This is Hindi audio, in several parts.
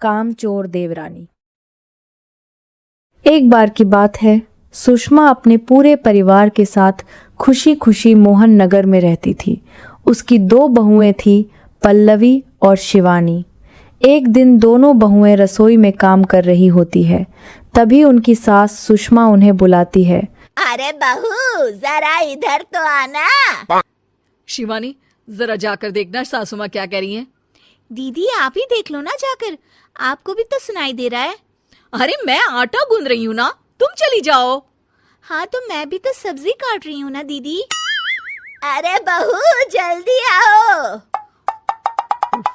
कामचोर देवरानी। एक बार की बात है, सुषमा अपने पूरे परिवार के साथ खुशी खुशी मोहन नगर में रहती थी। उसकी दो बहुएं थी, पल्लवी और शिवानी। एक दिन दोनों बहुएं रसोई में काम कर रही होती है। तभी उनकी सास सुषमा उन्हें बुलाती है। अरे बहू, जरा इधर तो आना। शिवानी, जरा जाकर देखना सासू माँ क्या कह रही हैं। दीदी आप ही देख लो ना जाकर, आपको भी तो सुनाई दे रहा है। अरे मैं आटा गूंद रही हूँ ना, तुम चली जाओ। हाँ तो मैं भी तो सब्जी काट रही हूँ ना दीदी। अरे बहू जल्दी आओ।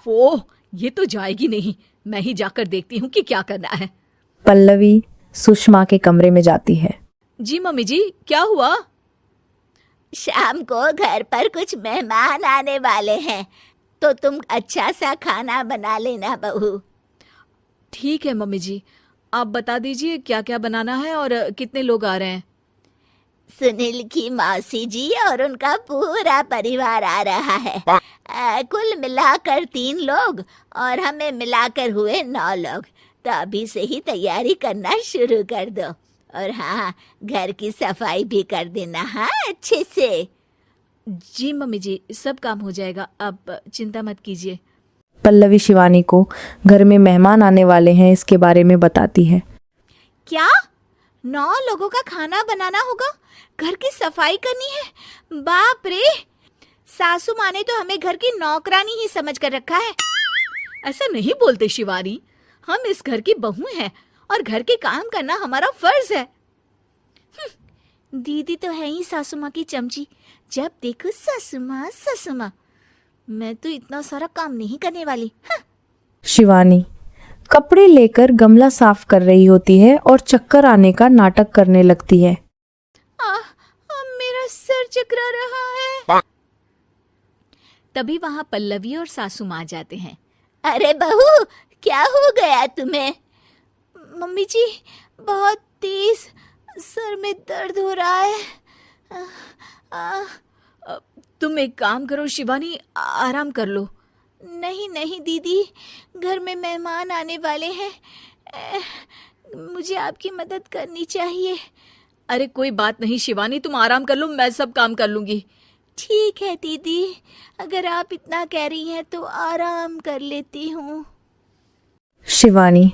ओह, ये तो जाएगी नहीं। मैं ही जाकर देखती हूँ कि क्या करना है। पल्लवी सुषमा के कमरे में जाती है। जी मम्मी जी, क्या हुआ? शाम को घर पर कुछ मेहमान आने वाले हैं, तो तुम अच्छा सा खाना बना लेना बहू। ठीक है मम्मी जी, आप बता दीजिए क्या क्या बनाना है और कितने लोग आ रहे हैं। सुनील की मौसी जी और उनका पूरा परिवार आ रहा है। कुल मिलाकर 3 लोग और हमें मिलाकर हुए 9 लोग। तो अभी से ही तैयारी करना शुरू कर दो। और हाँ, घर की सफाई भी कर देना, हाँ अच्छे से। जी मम्मी जी, सब काम हो जाएगा, आप चिंता मत कीजिए। पल्लवी शिवानी को घर में मेहमान आने वाले हैं इसके बारे में बताती है। क्या 9 लोगों का खाना बनाना होगा, घर की सफाई करनी है? बाप रे, सासू माँ ने तो हमें घर की नौकरानी ही समझ कर रखा है। ऐसा नहीं बोलते शिवानी, हम इस घर की बहू हैं और घर के काम करना हमारा फर्ज है। दीदी तो है ही सासू माँ की चमची, जब देखो सासू माँ सासू माँ। मैं तो इतना सारा काम नहीं करने वाली। शिवानी कपड़े लेकर गमला साफ कर रही होती है और चक्कर आने का नाटक करने लगती है। मेरा सर चकरा रहा है। तभी वहां पल्लवी और सासू माँ जाते हैं। अरे बहू, क्या हो गया तुम्हें? मम्मी जी, बहुत तेज सर में दर्द हो रहा है। तुम एक काम करो शिवानी, आराम कर लो। नहीं नहीं दीदी, घर में मेहमान आने वाले हैं, मुझे आपकी मदद करनी चाहिए। अरे कोई बात नहीं शिवानी, तुम आराम कर लो, मैं सब काम कर लूंगी। ठीक है दीदी, अगर आप इतना कह रही हैं तो आराम कर लेती हूँ। शिवानी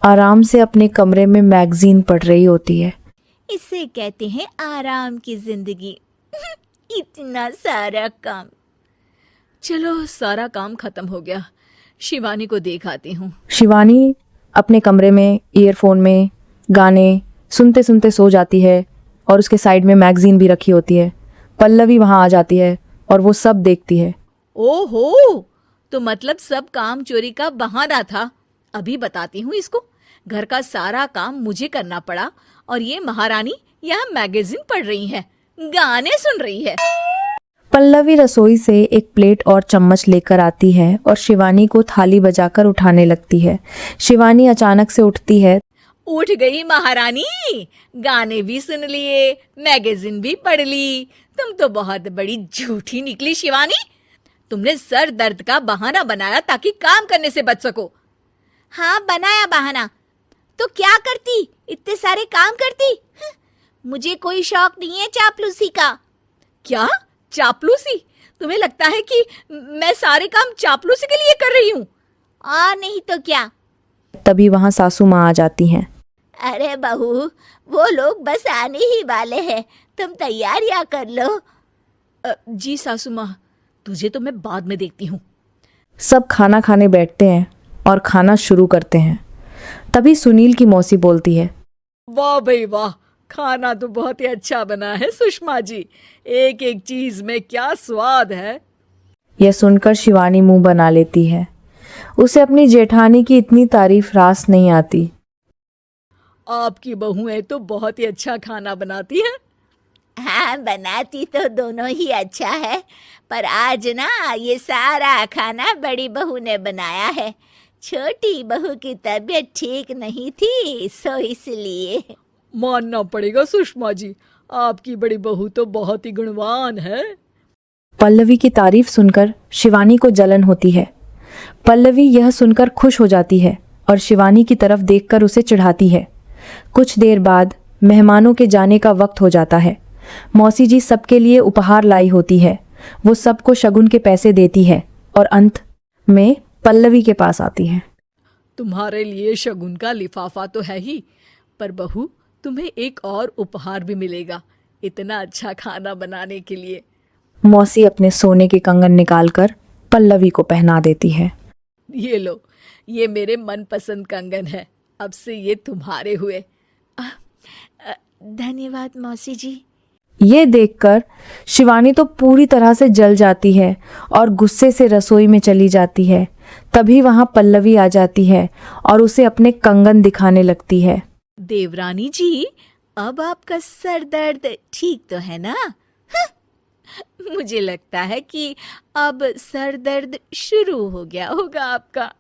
आराम से अपने कमरे में मैगजीन पढ़ रही होती है। इसे कहते हैं आराम की जिंदगी। इतना सारा काम। चलो सारा काम खत्म हो गया, शिवानी को देख आती हूँ। शिवानी अपने कमरे में ईयरफोन में गाने सुनते सुनते सो जाती है और उसके साइड में मैगजीन भी रखी होती है। पल्लवी वहां आ जाती है और वो सब देखती है। ओहो, तो मतलब सब काम चोरी का बहाना था। अभी बताती हूँ इसको। घर का सारा काम मुझे करना पड़ा और ये महारानी यहाँ मैगजीन पढ़ रही है, गाने सुन रही है। पल्लवी रसोई से एक प्लेट और चम्मच लेकर आती है और शिवानी को थाली बजाकर उठाने लगती है। शिवानी अचानक से उठती है। उठ गई महारानी, गाने भी सुन लिए, मैगजीन भी पढ़ ली। तुम तो बहुत बड़ी झूठी निकली शिवानी। तुमने सर दर्द का बहाना बनाया ताकि काम करने से बच सको। हाँ बनाया बहाना, तो क्या करती, इतने सारे काम करती। मुझे कोई शौक नहीं है चापलूसी का। क्या चापलूसी? तुम्हें लगता है कि मैं सारे काम चापलूसी के लिए कर रही हूँ? और नहीं तो क्या। तभी वहां सासू माँ आ जाती हैं। अरे बहू, वो लोग बस आने ही वाले हैं, तुम तैयारियां कर लो। जी सासू माँ, तुझे तो मैं बाद में देखती हूँ। सब खाना खाने बैठते हैं और खाना शुरू करते हैं। तभी सुनील की मौसी बोलती है। वाह भाई वाह, खाना तो बहुत ही अच्छा बना है सुषमा जी। एक एक चीज में क्या स्वाद है। यह सुनकर शिवानी मुंह बना लेती है। उसे अपनी जेठानी की इतनी तारीफ रास नहीं आती। आपकी बहुएं तो बहुत ही अच्छा खाना बनाती हैं। हाँ बनाती तो दोनों ही अच्छा है, पर आज ना ये सारा खाना बड़ी बहू ने बनाया है। छोटी बहू की तबीयत ठीक नहीं थी, सो इसलिए। मानना पड़ेगा सुषमा जी, आपकी बड़ी बहू तो बहुत ही गुणवान है। पल्लवी की तारीफ सुनकर शिवानी को जलन होती है। पल्लवी यह सुनकर खुश हो जाती है और शिवानी की तरफ देखकर उसे चिढ़ाती है। कुछ देर बाद मेहमानों के जाने का वक्त हो जाता है। मौसी जी सबके लिए उपहार लाई होती है। वो सबको शगुन के पैसे देती है और अंत में पल्लवी के पास आती है। तुम्हारे लिए शगुन का लिफाफा तो है ही, पर बहू तुम्हें एक और उपहार भी मिलेगा इतना अच्छा खाना बनाने के लिए। मौसी अपने सोने के कंगन निकालकर पल्लवी को पहना देती है। ये लो, ये मेरे मनपसंद कंगन है, अब से ये तुम्हारे हुए। धन्यवाद मौसी जी। ये देखकर शिवानी तो पूरी तरह से जल जाती है और गुस्से से रसोई में चली जाती है। तभी वहां पल्लवी आ जाती है और उसे अपने कंगन दिखाने लगती है। देवरानी जी, अब आपका सर दर्द ठीक तो है ना? मुझे लगता है कि अब सर दर्द शुरू हो गया होगा आपका।